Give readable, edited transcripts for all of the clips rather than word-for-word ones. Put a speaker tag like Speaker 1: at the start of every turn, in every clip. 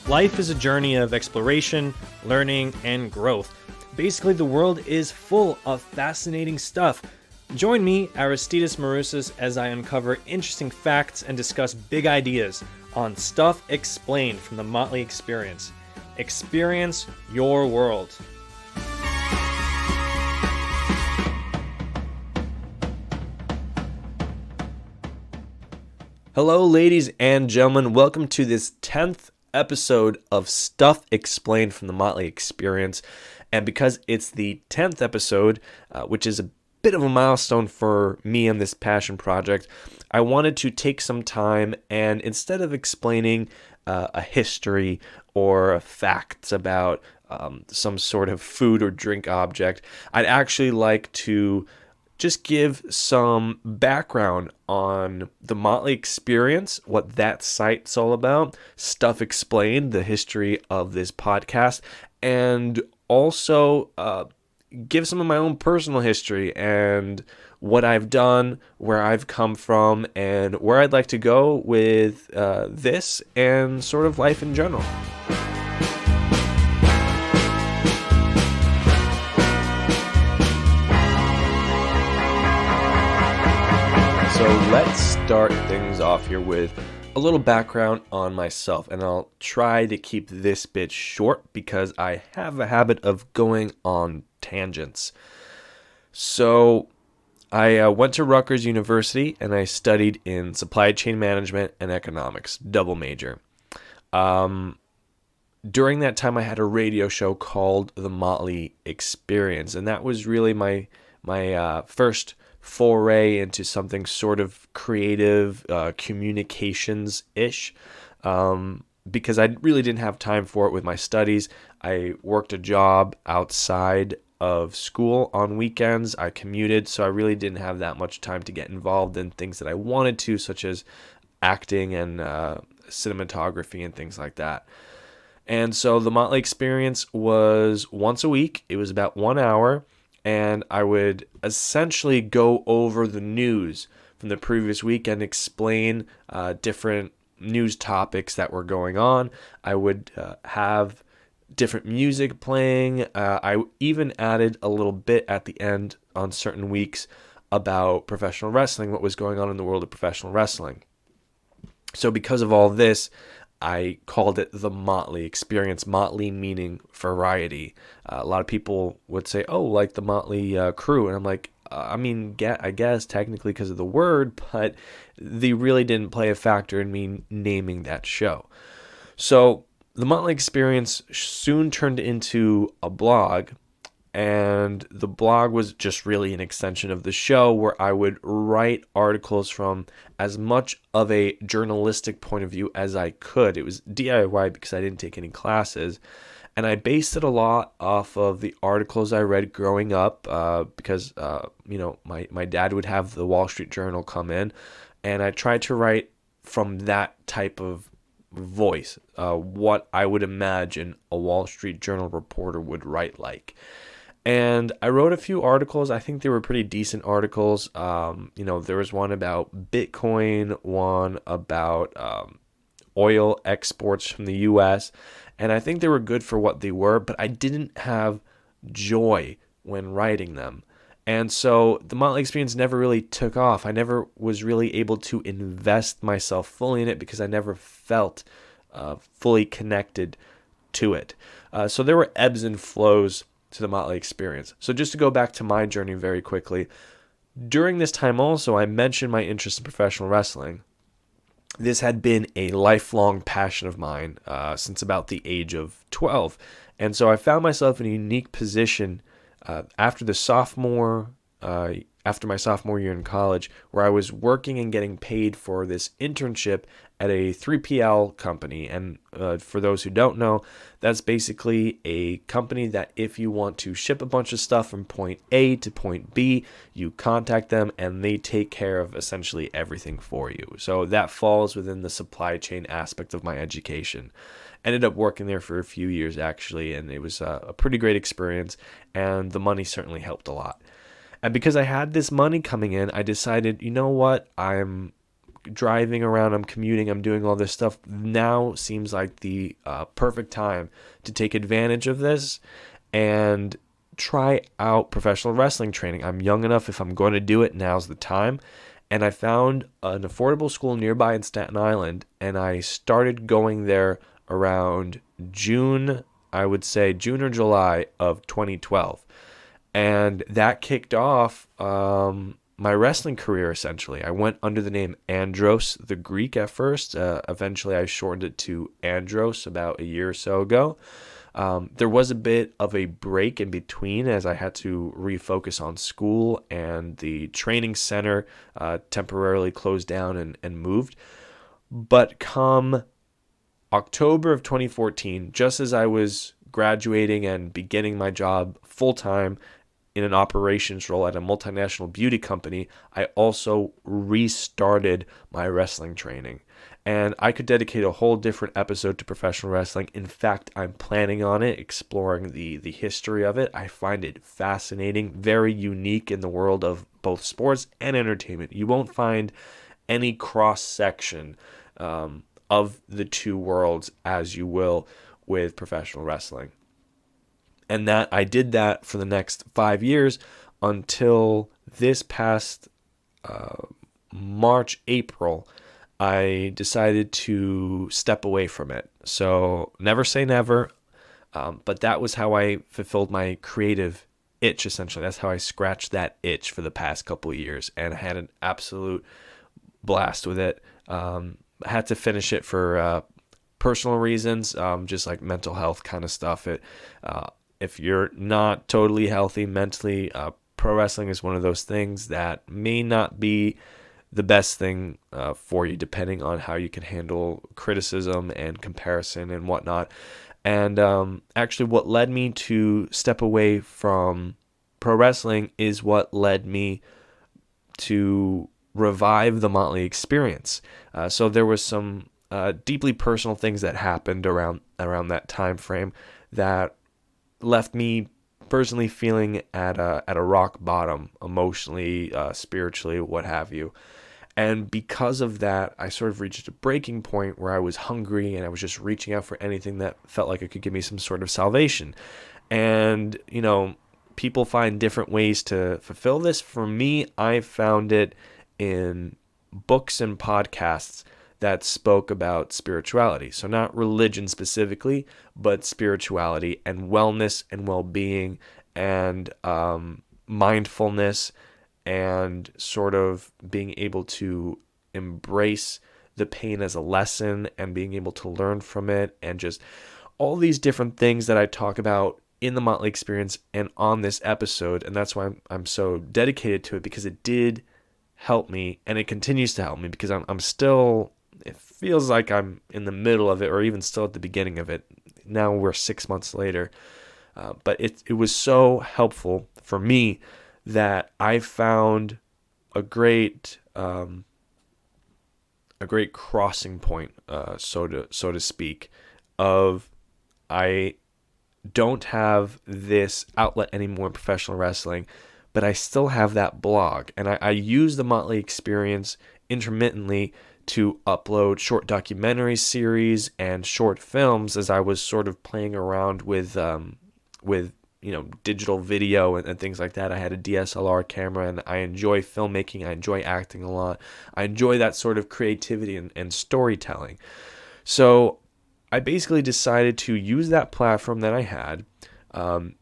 Speaker 1: Life is a journey of exploration, learning, and growth. Basically, the world is full of fascinating stuff. Join me, Aristidis Marousas, as I uncover interesting facts and discuss big ideas on Stuff Explained from the Motley Experience. Experience your world. Hello, ladies and gentlemen. Welcome to this 10th episode of Stuff Explained from the Motley Experience. And because it's the 10th episode, which is a bit of a milestone for me on this passion project, I wanted to take some time and instead of explaining a history or facts about some sort of food or drink object, I'd actually like to just give some background on the Motley Experience, what that site's all about, Stuff Explained, the history of this podcast, and also give some of my own personal history and what I've done, where I've come from, and where I'd like to go with this and sort of life in general. So let's start things off here with a little background on myself, and I'll try to keep this bit short because I have a habit of going on tangents. So I went to Rutgers University and I studied in supply chain management and economics, double major. During that time, I had a radio show called The Motley Experience, and that was really my first foray into something sort of creative, communications-ish, because I really didn't have time for it with my studies. I worked a job outside of school on weekends. I commuted, so I really didn't have that much time to get involved in things that I wanted to, such as acting and cinematography and things like that. And so the Motley Experience was once a week. It was about 1 hour. And I would essentially go over the news from the previous week and explain different news topics that were going on. I would have different music playing. I even added a little bit at the end on certain weeks about professional wrestling, what was going on in the world of professional wrestling. So because of all this, I called it the Motley Experience, Motley meaning variety. A lot of people would say, oh, like the Motley Crew. And I'm like, I guess technically because of the word, but they really didn't play a factor in me naming that show. So the Motley Experience soon turned into a blog. And the blog was just really an extension of the show where I would write articles from as much of a journalistic point of view as I could. It was DIY because I didn't take any classes. And I based it a lot off of the articles I read growing up because, my dad would have the Wall Street Journal come in. And I tried to write from that type of voice, what I would imagine a Wall Street Journal reporter would write like. And I wrote a few articles. I think they were pretty decent articles. There was one about Bitcoin, one about oil exports from the U.S., and I think they were good for what they were, but I didn't have joy when writing them. And so the Motley Experience never really took off. I never was really able to invest myself fully in it because I never felt fully connected to it. So there were ebbs and flows to the Motley Experience. So just to go back to my journey very quickly, during this time also, I mentioned my interest in professional wrestling. This had been a lifelong passion of mine since about the age of 12. And so I found myself in a unique position after my sophomore year in college, where I was working and getting paid for this internship at a 3PL company. And for those who don't know, that's basically a company that if you want to ship a bunch of stuff from point A to point B, you contact them and they take care of essentially everything for you. So that falls within the supply chain aspect of my education. Ended up working there for a few years actually, and it was a pretty great experience, and the money certainly helped a lot. And because I had this money coming in, I decided, you know what, I'm driving around, I'm commuting, I'm doing all this stuff. Now seems like the perfect time to take advantage of this and try out professional wrestling training. I'm young enough. If I'm going to do it, now's the time. And I found an affordable school nearby in Staten Island, and I started going there around June, I would say June or July of 2012. And that kicked off my wrestling career, essentially. I went under the name Andros the Greek at first. Eventually, I shortened it to Andros about a year or so ago. There was a bit of a break in between as I had to refocus on school, and the training center temporarily closed down and moved. But come October of 2014, just as I was graduating and beginning my job full-time in an operations role at a multinational beauty company, I also restarted my wrestling training. And I could dedicate a whole different episode to professional wrestling. In fact, I'm planning on it, exploring the history of it. I find it fascinating, very unique in the world of both sports and entertainment. You won't find any cross-section of the two worlds as you will with professional wrestling. And that I did that for the next 5 years until this past March, April, I decided to step away from it. So never say never, but that was how I fulfilled my creative itch, essentially. That's how I scratched that itch for the past couple of years, and I had an absolute blast with it. I had to finish it for personal reasons, just like mental health kind of stuff. If you're not totally healthy mentally, pro wrestling is one of those things that may not be the best thing for you, depending on how you can handle criticism and comparison and whatnot. And actually, what led me to step away from pro wrestling is what led me to revive the Motley Experience. So there was some deeply personal things that happened around that time frame that left me personally feeling at a rock bottom, emotionally, spiritually, what have you. And because of that, I sort of reached a breaking point where I was hungry and I was just reaching out for anything that felt like it could give me some sort of salvation. And, people find different ways to fulfill this. For me, I found it in books and podcasts that spoke about spirituality. So not religion specifically, but spirituality and wellness and well-being and mindfulness, and sort of being able to embrace the pain as a lesson and being able to learn from it, and just all these different things that I talk about in the Motley Experience and on this episode. And that's why I'm so dedicated to it, because it did help me and it continues to help me, because I'm still, it feels like I'm in the middle of it, or even still at the beginning of it. Now we're 6 months later. But it was so helpful for me that I found a great crossing point, so to speak, of I don't have this outlet anymore in professional wrestling, but I still have that blog, and I use the Motley Experience intermittently to upload short documentary series and short films, as I was sort of playing around with digital video and things like that. I had a DSLR camera, and I enjoy filmmaking. I enjoy acting a lot. I enjoy that sort of creativity and storytelling. So I basically decided to use that platform that I had,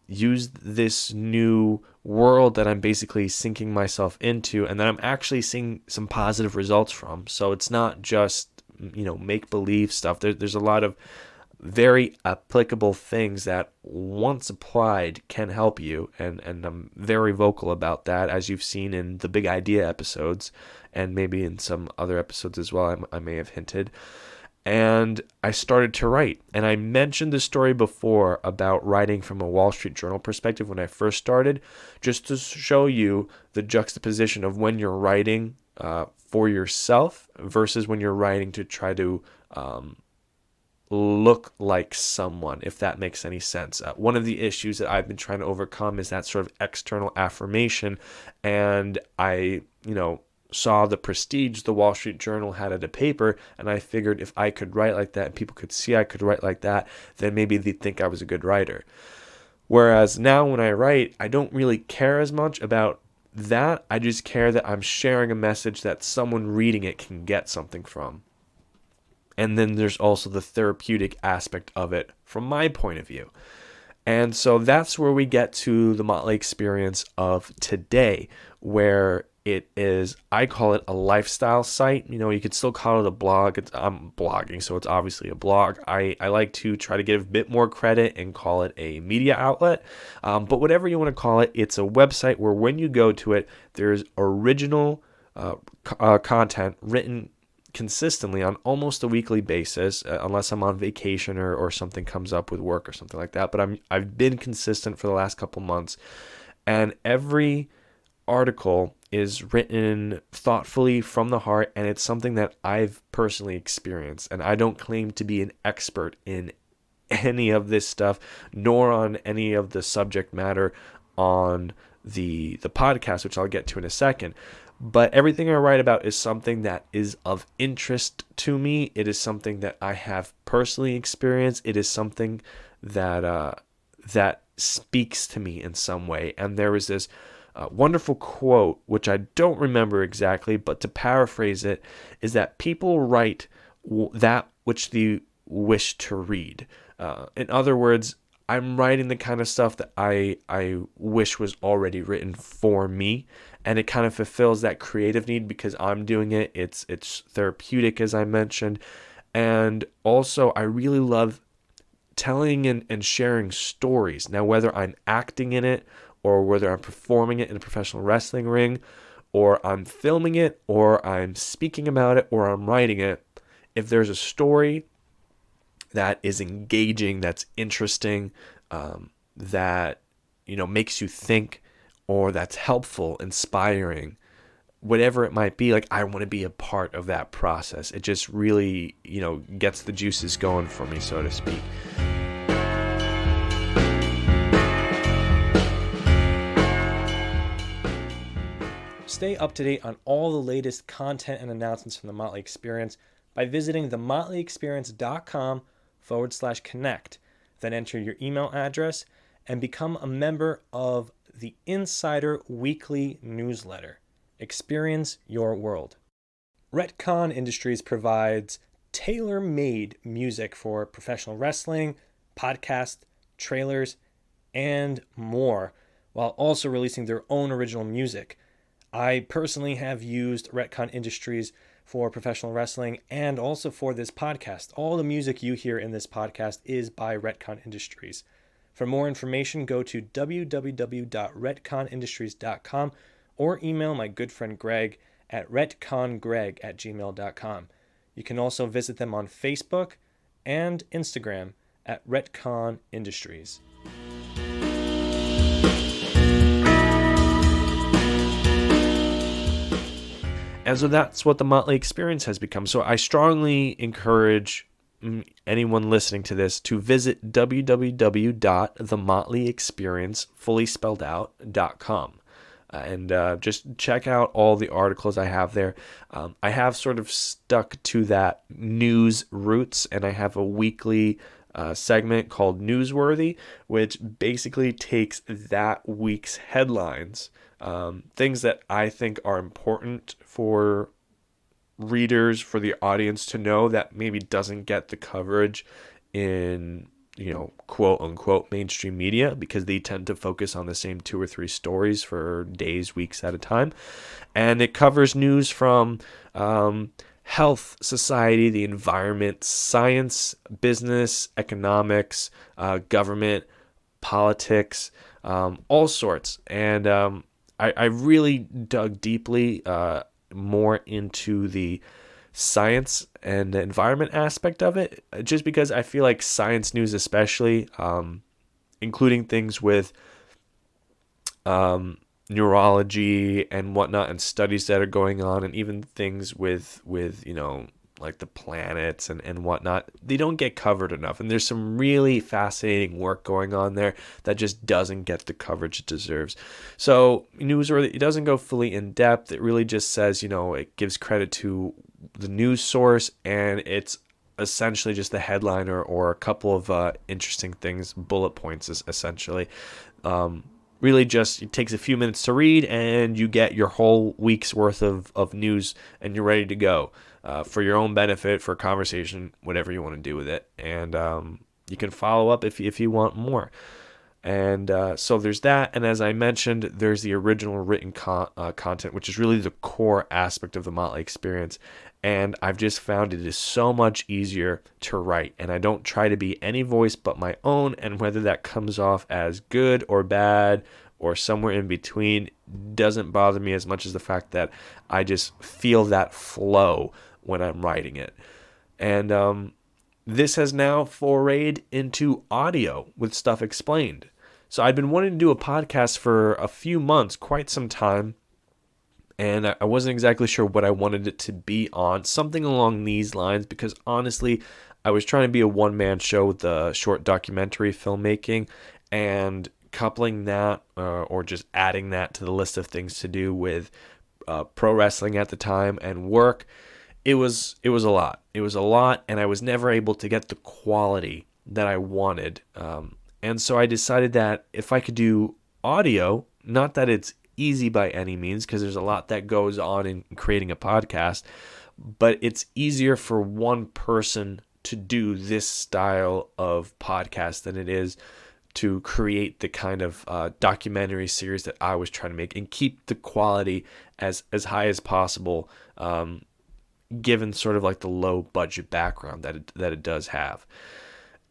Speaker 1: use this new world that I'm basically sinking myself into, and that I'm actually seeing some positive results from. So it's not just, make-believe stuff. There's a lot of very applicable things that once applied can help you, and I'm very vocal about that, as you've seen in the Big Idea episodes, and maybe in some other episodes as well, I may have hinted. And I started to write, and I mentioned the story before about writing from a Wall Street Journal perspective when I first started, just to show you the juxtaposition of when you're writing for yourself versus when you're writing to try to look like someone, if that makes any sense. One of the issues that I've been trying to overcome is that sort of external affirmation, and I, saw the prestige the Wall Street Journal had at a paper, and I figured if I could write like that and people could see I could write like that, then maybe they'd think I was a good writer. Whereas now when I write, I don't really care as much about that. I just care that I'm sharing a message that someone reading it can get something from. And then there's also the therapeutic aspect of it from my point of view. And so that's where we get to the Motley Experience of today, where it is, I call it a lifestyle site. You know, you could still call it a blog. I'm blogging, so it's obviously a blog. I like to try to give a bit more credit and call it a media outlet. But whatever you want to call it, it's a website where when you go to it, there's original content written consistently on almost a weekly basis, unless I'm on vacation or something comes up with work or something like that. But I've been consistent for the last couple months, and every article is written thoughtfully from the heart, and it's something that I've personally experienced. And I don't claim to be an expert in any of this stuff, nor on any of the subject matter on the podcast, which I'll get to in a second. But everything I write about is something that is of interest to me. It is something that I have personally experienced. It is something that that speaks to me in some way. And there was this wonderful quote, which I don't remember exactly, but to paraphrase it, is that people write that which they wish to read. In other words, I'm writing the kind of stuff that I wish was already written for me, and it kind of fulfills that creative need because I'm doing it. It's therapeutic, as I mentioned, and also I really love telling and sharing stories. Now, whether I'm acting in it or whether I'm performing it in a professional wrestling ring, or I'm filming it, or I'm speaking about it, or I'm writing it, if there's a story that is engaging, that's interesting, that makes you think, or that's helpful, inspiring, whatever it might be, like I want to be a part of that process. It just really, gets the juices going for me, so to speak. Stay up to date on all the latest content and announcements from the Motley Experience by visiting themotleyexperience.com/connect. Then enter your email address and become a member of the Insider Weekly Newsletter. Experience your world. Retcon Industries provides tailor-made music for professional wrestling, podcasts, trailers, and more, while also releasing their own original music. I personally have used Retcon Industries for professional wrestling and also for this podcast. All the music you hear in this podcast is by Retcon Industries. For more information, go to www.retconindustries.com or email my good friend Greg at retcongreg@gmail.com. You can also visit them on Facebook and Instagram at Retcon Industries. And so that's what the Motley Experience has become. So I strongly encourage anyone listening to this to visit www.themotleyexperience.com and just check out all the articles I have there. I have sort of stuck to that news roots, and I have a weekly segment called Newsworthy, which basically takes that week's headlines, things that I think are important for readers, for the audience to know that maybe doesn't get the coverage in, quote unquote mainstream media, because they tend to focus on the same 2 or 3 stories for days, weeks at a time. And it covers news from health, society, the environment, science, business, economics, government, politics, all sorts. And I really dug deeply more into the science and the environment aspect of it, just because I feel like science news especially, including things with neurology and whatnot, and studies that are going on, and even things with like the planets and whatnot, they don't get covered enough. And there's some really fascinating work going on there that just doesn't get the coverage it deserves. So newsworthy, it doesn't go fully in depth. It really just says, it gives credit to the news source, and it's essentially just the headline or a couple of interesting things, bullet points essentially. Really just it takes a few minutes to read, and you get your whole week's worth of news, and you're ready to go for your own benefit, for conversation, whatever you want to do with it. And you can follow up if you want more. And so there's that. And as I mentioned, there's the original written content, which is really the core aspect of the Motley Experience. And I've just found it is so much easier to write. And I don't try to be any voice but my own. And whether that comes off as good or bad or somewhere in between doesn't bother me as much as the fact that I just feel that flow when I'm writing it. And this has now forayed into audio with Stuff Explained. So I'd been wanting to do a podcast for a few months, quite some time, and I wasn't exactly sure what I wanted it to be on, something along these lines, because honestly, I was trying to be a one-man show with the short documentary filmmaking, and coupling that or just adding that to the list of things to do with pro wrestling at the time and work, it was a lot. It was a lot, and I was never able to get the quality that I wanted. And so I decided that if I could do audio, not that it's easy by any means, because there's a lot that goes on in creating a podcast, but it's easier for one person to do this style of podcast than it is to create the kind of documentary series that I was trying to make and keep the quality as high as possible, given sort of like the low budget background that it does have.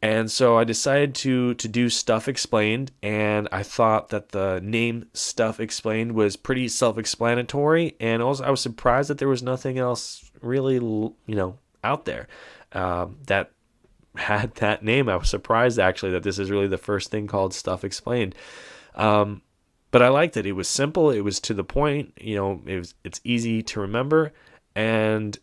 Speaker 1: And so I decided to do Stuff Explained, and I thought that the name Stuff Explained was pretty self-explanatory, and also I was surprised that there was nothing else really, out there that had that name. I was surprised actually that this is really the first thing called Stuff Explained. But I liked it. It was simple. It was to the point. It's easy to remember, and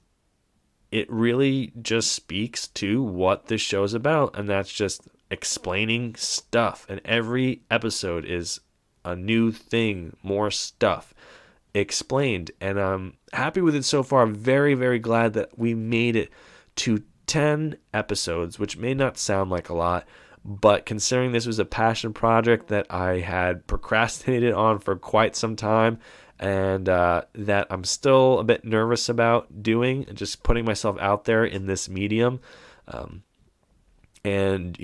Speaker 1: it really just speaks to what this show's about, and that's just explaining stuff. And every episode is a new thing, more stuff explained. And I'm happy with it so far. I'm very, very glad that we made it to 10 episodes, which may not sound like a lot, but considering this was a passion project that I had procrastinated on for quite some time, and that I'm still a bit nervous about doing, and just putting myself out there in this medium, and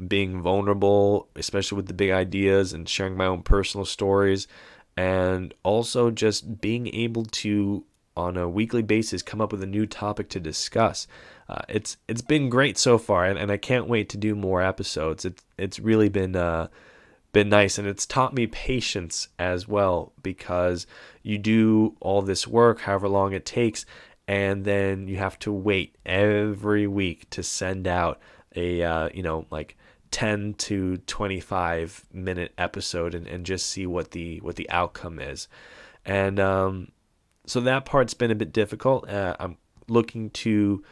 Speaker 1: being vulnerable, especially with the big ideas, and sharing my own personal stories, and also just being able to, on a weekly basis, come up with a new topic to discuss. It's been great so far, and I can't wait to do more episodes. It's really been nice, and it's taught me patience as well, because you do all this work, however long it takes, and then you have to wait every week to send out a like 10 to 25 minute episode and just see what the outcome is. And so that part's been a bit difficult. I'm looking to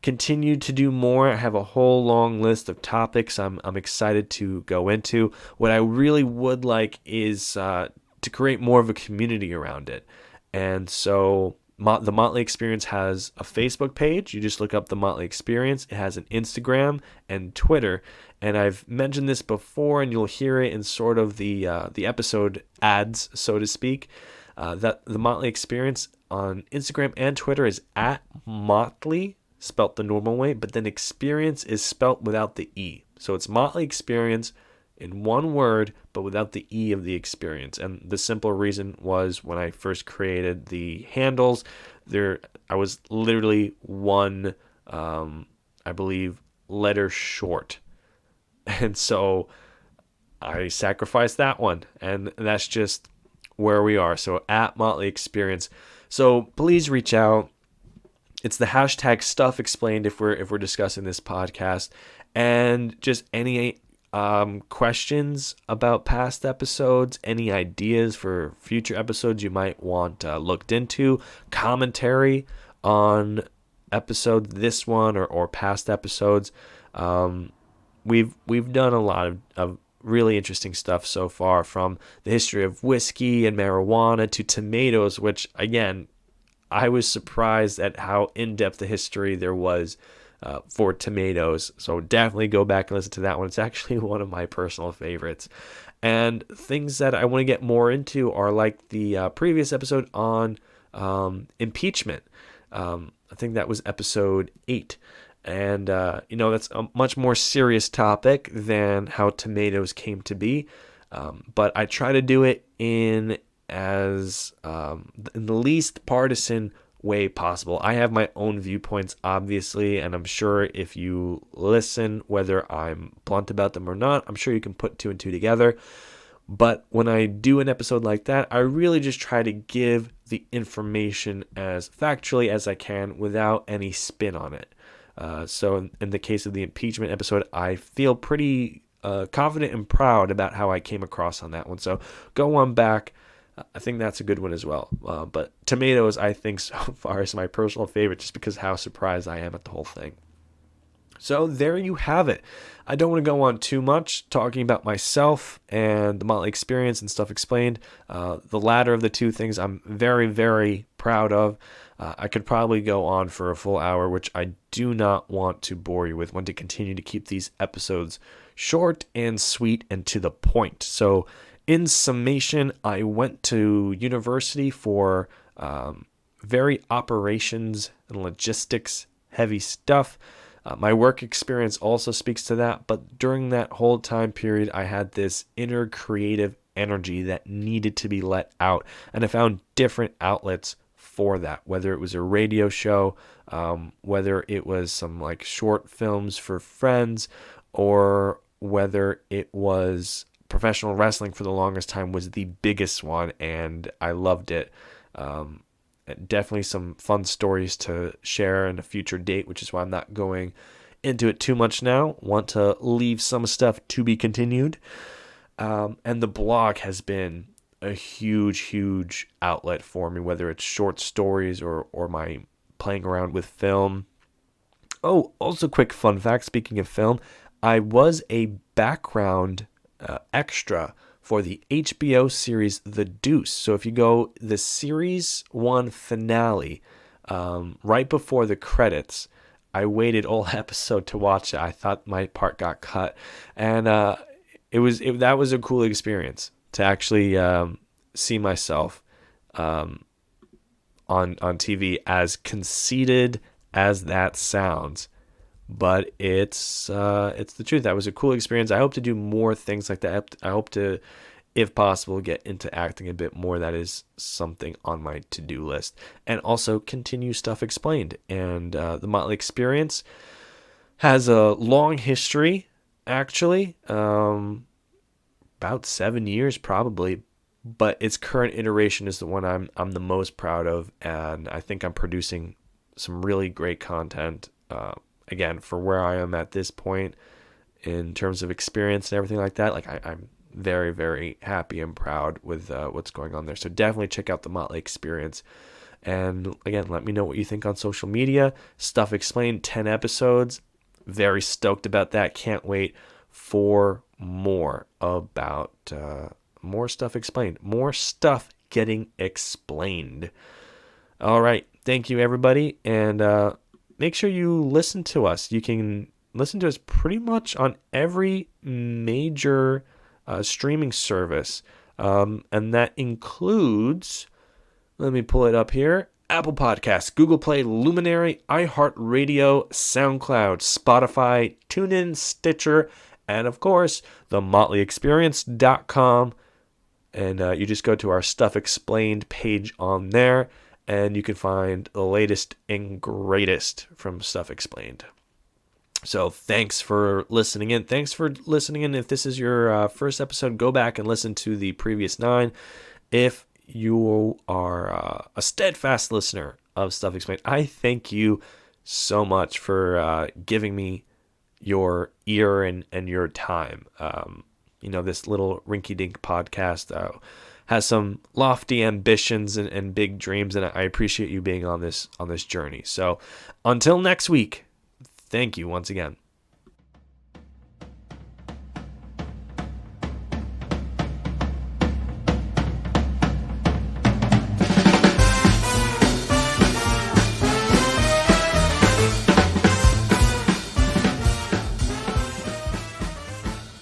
Speaker 1: continue to do more. I have a whole long list of topics I'm excited to go into. What I really would like is to create more of a community around it. And so the Motley Experience has a Facebook page. You just look up the Motley Experience. It has an Instagram and Twitter. And I've mentioned this before, and you'll hear it in sort of the episode ads, so to speak. That the Motley Experience on Instagram and Twitter is at Motley, spelt the normal way, but then Experience is spelt without the E. So it's Motley Experience in one word, but without the E of the experience. And the simple reason was, when I first created the handles, I was literally one, I believe, letter short. And so I sacrificed that one, and that's just where we are. So at Motley Experience. So please reach out. It's the hashtag Stuff Explained if we're discussing this podcast, and just any questions about past episodes, any ideas for future episodes you might want looked into, commentary on episode, this one or past episodes. We've done a lot of really interesting stuff so far, from the history of whiskey and marijuana to tomatoes, which, again, I was surprised at how in-depth the history there was for tomatoes. So definitely go back and listen to that one. It's actually one of my personal favorites. And things that I want to get more into are like the previous episode on impeachment. I think that was episode 8. And, that's a much more serious topic than how tomatoes came to be. But I try to do it in the least partisan way possible. I have my own viewpoints, obviously, and I'm sure if you listen, whether I'm blunt about them or not, I'm sure you can put 2 and 2 together. But when I do an episode like that, I really just try to give the information as factually as I can without any spin on it. So in the case of the impeachment episode, I feel pretty confident and proud about how I came across on that one. So go on back. I think that's a good one as well. But tomatoes, I think so far is my personal favorite, just because how surprised I am at the whole thing. So there you have it. I don't want to go on too much talking about myself and the Motley Experience and Stuff Explained. The latter of the two things I'm very, very proud of. I could probably go on for a full hour, which I do not want to bore you with. I want to continue to keep these episodes short and sweet and to the point. So in summation, I went to university for very operations and logistics heavy stuff. My work experience also speaks to that, but during that whole time period, I had this inner creative energy that needed to be let out, and I found different outlets for that, whether it was a radio show, whether it was some like short films for friends, or whether it was professional wrestling. For the longest time was the biggest one, and I loved it. Definitely some fun stories to share in a future date, which is why I'm not going into it too much now. Want to leave some stuff to be continued. And the blog has been a huge outlet for me, whether it's short stories or my playing around with film. Oh, also quick fun fact, speaking of film, I was a background extra for the HBO series The Deuce. So if you go the series 1 finale, right before the credits, I waited all episode to watch it. I thought my part got cut, and that was a cool experience to actually see myself on TV, as conceited as that sounds. But it's the truth. That was a cool experience. I hope to do more things like that. I hope to, if possible, get into acting a bit more. That is something on my to-do list. And also continue Stuff Explained. And the Motley Experience has a long history, actually. About 7 years probably. But its current iteration is the one I'm the most proud of. And I think I'm producing some really great content. Again, for where I am at this point in terms of experience and everything like that, like I'm very, very happy and proud with what's going on there. So definitely check out the Motley Experience. And again, let me know what you think on social media. Stuff Explained, 10 episodes. Very stoked about that. Can't wait for more about more Stuff Explained. More stuff getting explained. All right. Thank you, everybody. And make sure you listen to us. You can listen to us pretty much on every major streaming service. And that includes, let me pull it up here, Apple Podcasts, Google Play, Luminary, iHeartRadio, SoundCloud, Spotify, TuneIn, Stitcher, and of course, the MotleyExperience.com. And you just go to our Stuff Explained page on there, and you can find the latest and greatest from Stuff Explained. So thanks for listening in. If this is your first episode, go back and listen to the previous 9. If you are a steadfast listener of Stuff Explained, I thank you so much for giving me your ear and your time. This little rinky-dink podcast has some lofty ambitions and big dreams, and I appreciate you being on this journey. So until next week, thank you once again.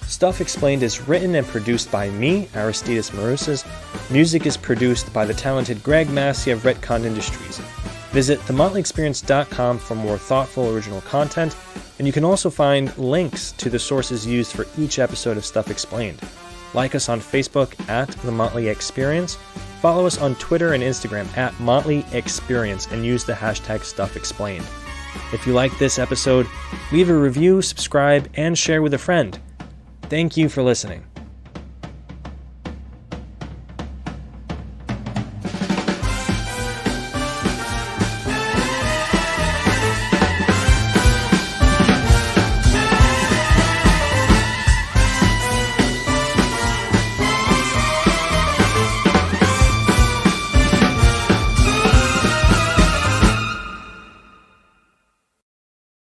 Speaker 1: Stuff Explained is written and produced by me, Aristidis Marousas. Music is produced by the talented Greg Massey of Retcon Industries. Visit themotleyexperience.com for more thoughtful original content, and you can also find links to the sources used for each episode of Stuff Explained. Like us on Facebook at The Motley Experience, follow us on Twitter and Instagram at Motley Experience, and use the hashtag Stuff Explained. If you like this episode, leave a review, subscribe, and share with a friend. Thank you for listening.